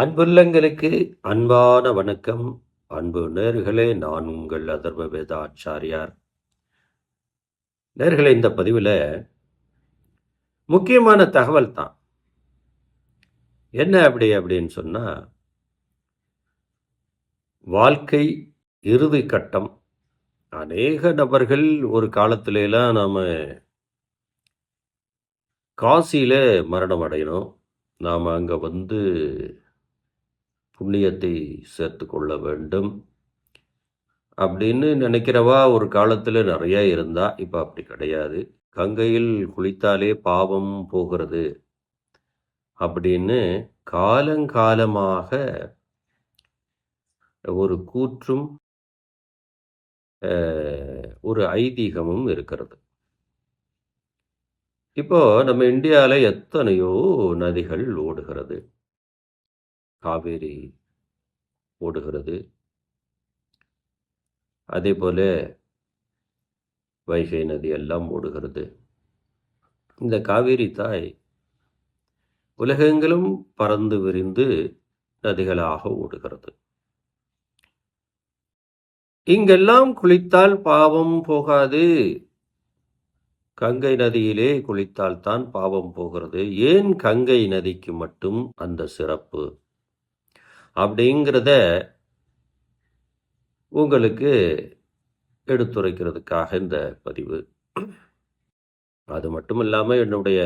அன்புள்ளங்களுக்கு அன்பான வணக்கம். அன்பு நேர்களே, நான் உங்கள் அதர்வ வேத ஆச்சாரியார். நேர்களே, இந்த பதிவில் முக்கியமான தகவல் தான். என்ன அப்படின்னு சொன்னால், வாழ்க்கை இறுதி கட்டம். அநேக நபர்கள் ஒரு காலத்திலலாம் நாம் காசியில் மரணம் அடையணும், நாம் அங்கே புண்ணியத்தை சேர்த்து கொள்ள வேண்டும் அப்படின்னு நினைக்கிறவா ஒரு காலத்தில் நிறைய இருந்தா. இப்போ அப்படி கிடையாது. கங்கையில் குளித்தாலே பாவம் போகிறது அப்படின்னு காலங்காலமாக ஒரு கூற்றும் ஒரு ஐதீகமும் இருக்கிறது. இப்போ நம்ம இந்தியாவில் எத்தனையோ நதிகள் ஓடுகிறது. காவேரி ஓடுகிறது, அதே போல வைகை நதி எல்லாம் ஓடுகிறது. இந்த காவேரி தாய் உலகெங்கிலும் பறந்து விரிந்து நதிகளாக ஓடுகிறது. இங்கெல்லாம் குளித்தால் பாவம் போகாது, கங்கை நதியிலே குளித்தால் தான் பாவம் போகிறது. ஏன் கங்கை நதிக்கு மட்டும் அந்த சிறப்பு அப்படிங்கிறத உங்களுக்கு எடுத்துரைக்கிறதுக்காக இந்த பதிவு. அது மட்டும் இல்லாமல் என்னுடைய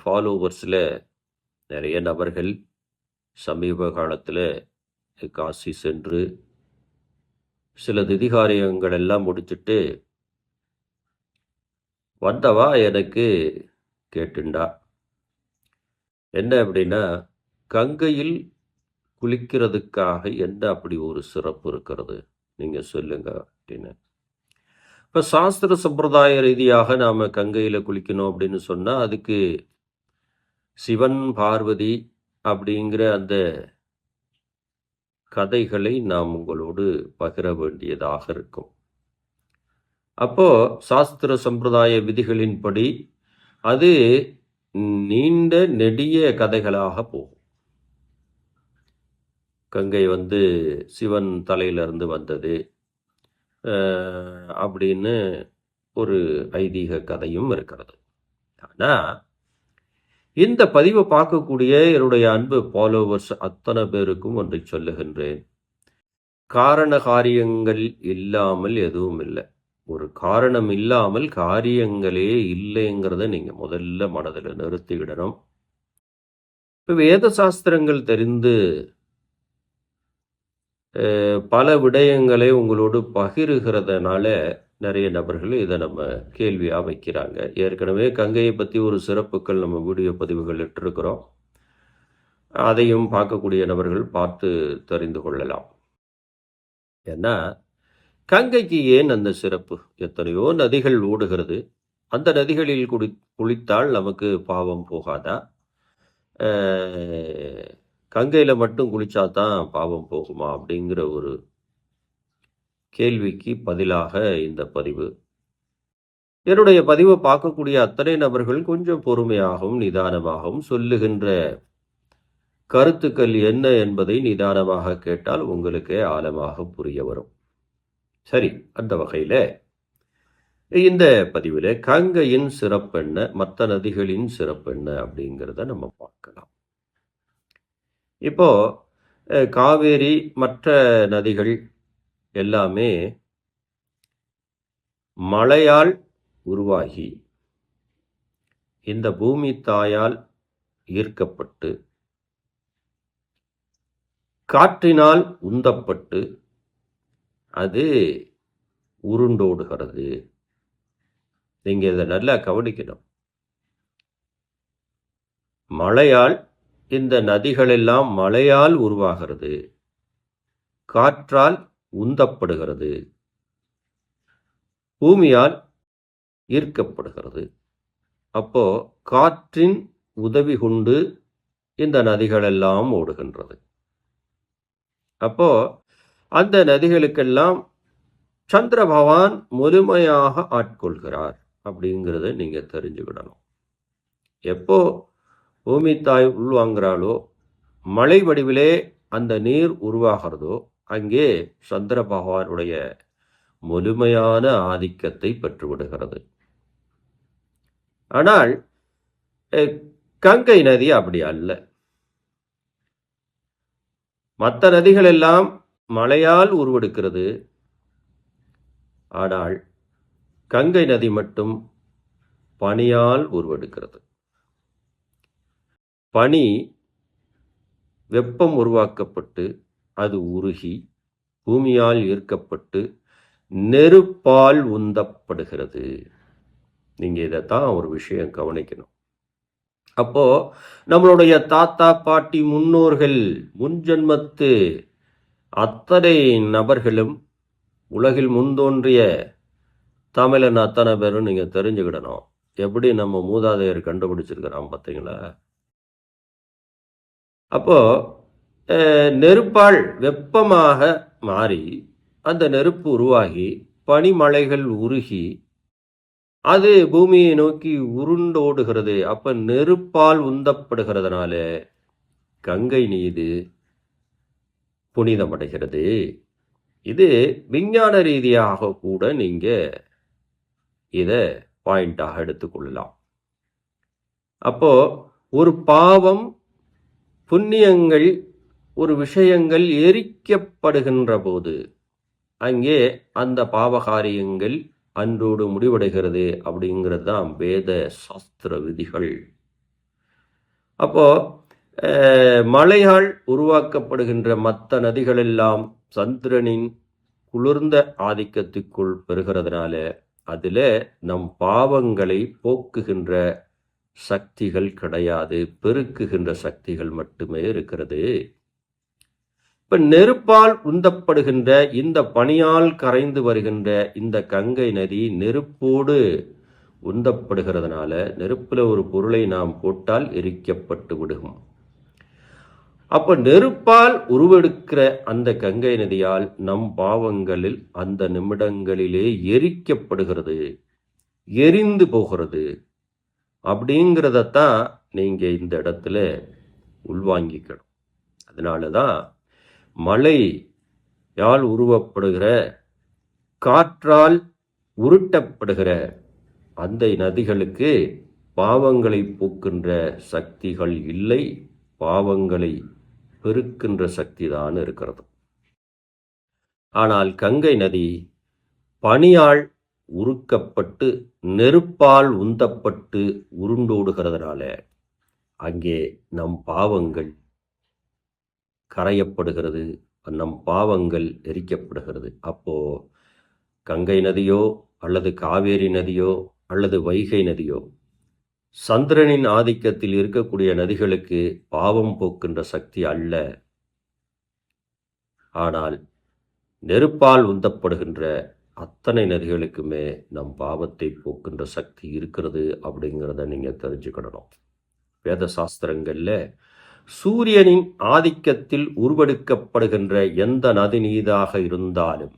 ஃபாலோவர்ஸில் நிறைய நபர்கள் சமீப காலத்தில் காசி சென்று சில திதிகாரியங்கள் எல்லாம் முடிச்சுட்டு வந்தவா எனக்கு கேட்டுண்டா. என்ன அப்படின்னா, கங்கையில் குளிக்கிறதுக்காக என்ன அப்படி ஒரு சிறப்பு இருக்கிறது, நீங்கள் சொல்லுங்க அப்படின்னு. இப்போ சாஸ்திர சம்பிரதாய ரீதியாக நாம் கங்கையில் குளிக்கணும் அப்படின்னு சொன்னால், அதுக்கு சிவன் பார்வதி அப்படிங்கிற அந்த கதைகளை நாம் உங்களோடு பகிர வேண்டியதாக இருக்கும். அப்போ சாஸ்திர சம்பிரதாய விதிகளின்படி அது நீண்ட நெடிய கதைகளாக போகும். கங்கை சிவன் தலையிலிருந்து வந்தது அப்படின்னு ஒரு ஐதீக கதையும் இருக்கிறது. ஆனால் இந்த பதிவை பார்க்கக்கூடிய என்னுடைய அன்பு ஃபாலோவர்ஸ் அத்தனை பேருக்கும் ஒன்றை சொல்லுகின்றேன். காரண காரியங்கள் இல்லாமல் எதுவும் இல்லை. ஒரு காரணம் இல்லாமல் காரியங்களே இல்லைங்கிறத நீங்கள் முதல்ல மனதில் நிறுத்திவிடணும். இப்போ வேத சாஸ்திரங்கள் தெரிந்து பல விடயங்களை உங்களோடு பகிர்கிறதுனால நிறைய நபர்கள் இதை நம்ம கேள்வியாக வைக்கிறாங்க. ஏற்கனவே கங்கையை பற்றி ஒரு சிறப்புகள் நம்ம வீடியோ பதிவுகள் இட்டிருக்கிறோம். அதையும் பார்க்கக்கூடிய நபர்கள் பார்த்து தெரிந்து கொள்ளலாம். ஏன்னா கங்கைக்கு ஏன் அந்த சிறப்பு? எத்தனையோ நதிகள் ஓடுகிறது. அந்த நதிகளில் குளித்தால் நமக்கு பாவம் போகாதா? கங்கையில் மட்டும் குளிச்சா தான் பாவம் போகுமா அப்படிங்கிற ஒரு கேள்விக்கு பதிலாக இந்த பதிவு. என்னுடைய பதிவை பார்க்கக்கூடிய அத்தனை நபர்கள் கொஞ்சம் பொறுமையாகவும் நிதானமாகவும் சொல்லுகின்ற கருத்துக்கள் என்ன என்பதை நிதானமாக கேட்டால் உங்களுக்கே ஆழமாக புரிய வரும். சரி, அந்த வகையில் இந்த பதிவில் கங்கையின் சிறப்பென்ன, மற்ற நதிகளின் சிறப்பென்ன அப்படிங்கிறத நம்ம பார்க்கலாம். இப்போ காவேரி மற்ற நதிகள் எல்லாமே மழையால் உருவாகி இந்த பூமி தாயால் ஈர்க்கப்பட்டு காற்றினால் உந்தப்பட்டு அது உருண்டோடுகிறது. நீங்கள் இதை நல்லா கவனிக்கணும். மழையால் இந்த நதிகளெல்லாம் மழையால் உருவாகிறது, காற்றால் உந்தப்படுகிறது, பூமியால் ஈர்க்கப்படுகிறது. அப்போ காற்றின் உதவி கொண்டு இந்த நதிகளெல்லாம் ஓடுகின்றது. அப்போ அந்த நதிகளுக்கெல்லாம் சந்திர பகவான் முழுமையாக ஆட்கொள்கிறார் அப்படிங்கிறத நீங்க தெரிஞ்சுக்கிடணும். எப்போ பூமி தாய் உள்வாங்கிறாளோ மழை வடிவிலே அந்த நீர் உருவாகிறதோ அங்கே சந்திர பகவானுடைய முழுமையான ஆதிக்கத்தை பெற்றுவிடுகிறது. ஆனால் கங்கை நதி அப்படி அல்ல. மற்ற நதிகள் எல்லாம் மழையால் உருவெடுக்கிறது. ஆனால் கங்கை நதி மட்டும் பனியால் உருவெடுக்கிறது. பனி வெப்பம் உருவாக்கப்பட்டு அது உருகி பூமியால் ஈர்க்கப்பட்டு நெருப்பால் உந்தப்படுகிறது. நீங்க இதைத்தான் ஒரு விஷயம் கவனிக்கணும். அப்போ நம்மளுடைய தாத்தா பாட்டி முன்னோர்கள் முன்ஜென்மத்து அத்தனை நபர்களும் உலகில் முன்தோன்றிய தமிழன் அத்தனை பேரும் நீங்க தெரிஞ்சுக்கிடணும். எப்படி நம்ம மூதாதையர் கண்டுபிடிச்சிருக்கிறான் பார்த்தீங்களா? அப்போ நெருப்பால் வெப்பமாக மாறி அந்த நெருப்பு உருவாகி பனிமலைகள் உருகி அது பூமியை நோக்கி உருண்டோடுகிறது. அப்ப நெருப்பால் உந்தப்படுகிறதுனால கங்கை நீது புனிதமடைகிறது. இது விஞ்ஞான ரீதியாக கூட நீங்க இத பாயிண்டாக எடுத்துக்கொள்ளலாம். அப்போ ஒரு பாவம் புண்ணியங்கள் ஒரு விஷயங்கள் எரிக்கப்படுகின்ற போது அங்கே அந்த பாவகாரியங்கள் அன்றோடு முடிவடைகிறது. அப்படிங்கிறது தான் வேத சாஸ்திர விதிகள். அப்போ மழையால் உருவாக்கப்படுகின்ற மற்ற நதிகள் எல்லாம் சந்திரனின் குளிர்ந்த ஆதிக்கத்துக்குள் பெறுகிறதுனால அதுல நம் பாவங்களை போக்குகின்ற சக்திகள் கிடையாது, பெருக்குகின்ற சக்திகள் மட்டுமே இருக்கிறது. இப்ப நெருப்பால் உந்தப்படுகின்ற இந்த பனியால் கரைந்து வருகின்ற இந்த கங்கை நதி நெருப்போடு உந்தப்படுகிறதுனால நெருப்புல ஒரு பொருளை நாம் போட்டால் எரிக்கப்பட்டு விடும். அப்ப நெருப்பால் உருவெடுக்கிற அந்த கங்கை நதியால் நம் பாவங்களில் அந்த நிமிடங்களிலே எரிக்கப்படுகிறது, எரிந்து போகிறது. அப்படிங்கிறதத்தான் நீங்க இந்த இடத்துல உள்வாங்கிக்கணும். அதனாலதான் மழையால் உருவப்படுகிற காற்றால் உருட்டப்படுகிற அந்த நதிகளுக்கு பாவங்களை போக்கின்ற சக்திகள் இல்லை, பாவங்களை பெருக்கின்ற சக்தி தான் இருக்கிறது. ஆனால் கங்கை நதி பனியால் உருக்கப்பட்டு நெருப்பால் உந்தப்பட்டு உருண்டோடுகிறதுனால அங்கே நம் பாவங்கள் கரையப்படுகிறது, நம் பாவங்கள் எரிக்கப்படுகிறது. அப்போ கங்கை நதியோ அல்லது காவேரி நதியோ அல்லது வைகை நதியோ சந்திரனின் ஆதிக்கத்தில் இருக்கக்கூடிய நதிகளுக்கு பாவம் போக்கின்ற சக்தி அல்ல. ஆனால் நெருப்பால் உந்தப்படுகின்ற அத்தனை நதிகளுக்குமே நம் பாவத்தை போக்கின்ற சக்தி இருக்கிறது. அப்படிங்கிறத நீங்க தெரிஞ்சுக்கிடணும். வேத சாஸ்திரங்கள்ல சூரியனின் ஆதிக்கத்தில் உருவெடுக்கப்படுகின்ற எந்த நதி நீதாக இருந்தாலும்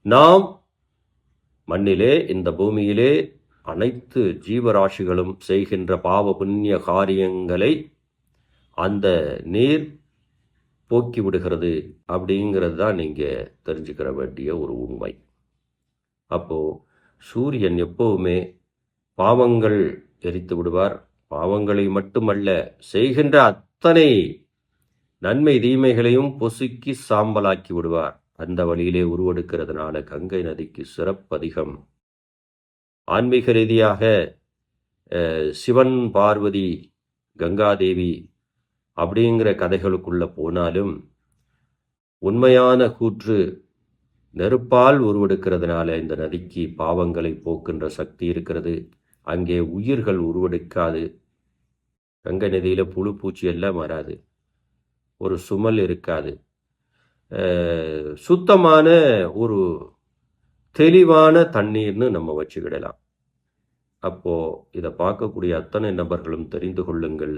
நாம் மண்ணிலே இந்த பூமியிலே அனைத்து ஜீவராசிகளும் செய்கின்ற பாவ புண்ணிய காரியங்களை அந்த நீர் போக்கி விடுகிறது. அப்படிங்கிறது தான் நீங்க தெரிஞ்சுக்கிற வேண்டிய ஒரு உண்மை. அப்போ சூரியன் எப்பவுமே பாவங்கள் எரித்து விடுவார். பாவங்களை மட்டுமல்ல, செய்கின்ற அத்தனை நன்மை தீமைகளையும் பொசுக்கி சாம்பலாக்கி விடுவார். அந்த வழியிலே உருவெடுக்கிறதுனால கங்கை நதிக்கு சிறப்பு அதிகம். ஆன்மீக ரீதியாக சிவன் பார்வதி கங்காதேவி அப்படிங்கிற கதைகளுக்குள்ள போனாலும் உண்மையான கூற்று நெருப்பால் உருவெடுக்கிறதுனால இந்த நதிக்கு பாவங்களை போக்கின்ற சக்தி இருக்கிறது. அங்கே உயிர்கள் உருவெடுக்காது. கங்கை நதியில புழு பூச்சி எல்லாம் வராது, ஒரு சுமல் இருக்காது. சுத்தமான ஒரு தெளிவான தண்ணீர்னு நம்ம வச்சுக்கிடலாம். அப்போ இதை பார்க்கக்கூடிய அத்தனை நபர்களும் தெரிந்து கொள்ளுங்கள்,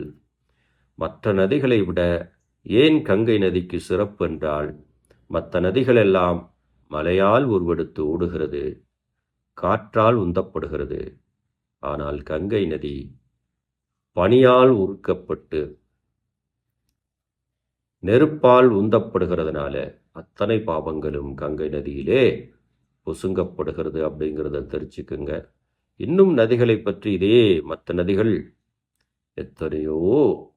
மற்ற நதிகளை விட ஏன் கங்கை நதிக்கு சிறப்பு என்றால், மற்ற நதிகள் எல்லாம் மழையால் உருவெடுத்து ஓடுகிறது, காற்றால் உந்தப்படுகிறது. ஆனால் கங்கை நதி பனியால் உருக்கப்பட்டு நெருப்பால் உந்தப்படுகிறதுனால அத்தனை பாவங்களும் கங்கை நதியிலே பொசுங்கப்படுகிறது அப்படிங்கிறத தெரிஞ்சுக்குங்க. இன்னும் நதிகளை பற்றி இதே மற்ற நதிகள் எத்தனையோ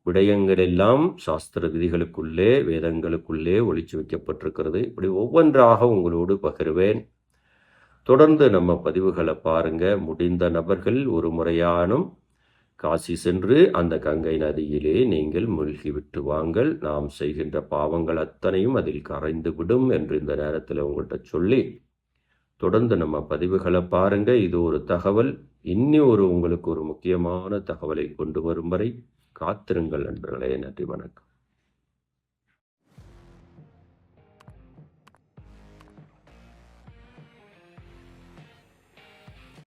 விடயங்கள் எல்லாம் சாஸ்திர விதிகளுக்குள்ளே வேதங்களுக்குள்ளே ஒளிச்சு வைக்கப்பட்டிருக்கிறது. இப்படி ஒவ்வொன்றாக உங்களோடு பகிர்வேன். தொடர்ந்து நம்ம பதிவுகளை பாருங்க. முடிந்த நபர்கள் ஒரு முறையானும் காசி சென்று அந்த கங்கை நதியிலே நீங்கள் மூழ்கிவிட்டு வாங்கள். நாம் செய்கின்ற பாவங்கள் அத்தனையும் அதில் கரைந்து விடும் என்று இந்த நேரத்தில் உங்கள்கிட்ட சொல்லி தொடர்ந்து நம்ம பதிவுகளை பாருங்க. இது ஒரு தகவல். உங்களுக்கு ஒரு முக்கியமான தகவலை கொண்டு வரும் வரை காத்திருங்கள் நண்பர்களே. நன்றி, வணக்கம்.